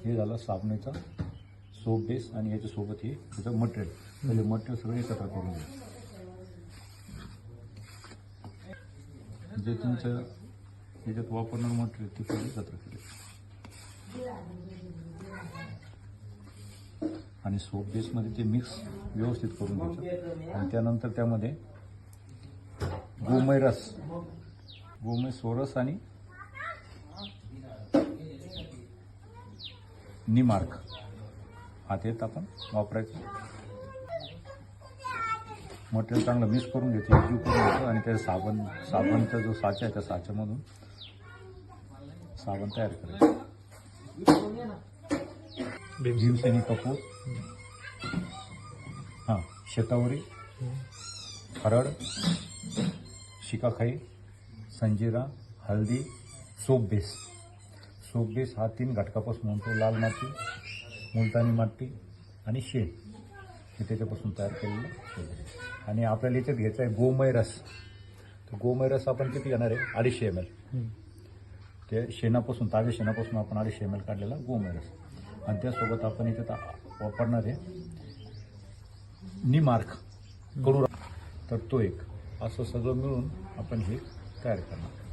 हे झालं साबणाचा सोप बेस आणि याच्यासोबत हे त्याचं मटेरियल. पहिले मटेरियल सगळं एकत्र करून घ्यायचं. जे तुमचं याच्यात वापरणार मटेरियल ते पहिले एकत्र करायचं आणि सोप बेसमध्ये ते मिक्स व्यवस्थित करून घ्यायचं. आणि त्यानंतर त्यामध्ये गोमय रस, गोमय सोरस आणि निमार्क हा तेच आपण वापरायचं. मटेरियल चांगलं मिक्स करून घ्यायचं, एकजीव करून घ्यायचं आणि त्या साबणचा जो साचा आहे त्या साच्यामधून साबण तयार करायचं. भीमसेनी कपूर, हां शतावरी, हरड, शिकाखाई, संजिरा, हळदी, सोप बेस. सोप बेस हा 3 घटकापासून म्हणतो. लाल माती, मुलतानी माती आणि शेण हे त्याच्यापासून तयार केलेलं आहे. आणि आपल्याला याच्यात घ्यायचा आहे गोमय रस. तर गोमय रस आपण किती घेणार आहे? 250 ml. ते शेणापासून, ताज्या शेणापासून आपण 250 ml काढलेला गोमय रस. आणि त्यासोबत आपण याच्यात वापरणार आहे निमार्क कडू, तर तो एक. असं सगळं मिळून आपण हे तयार करणार.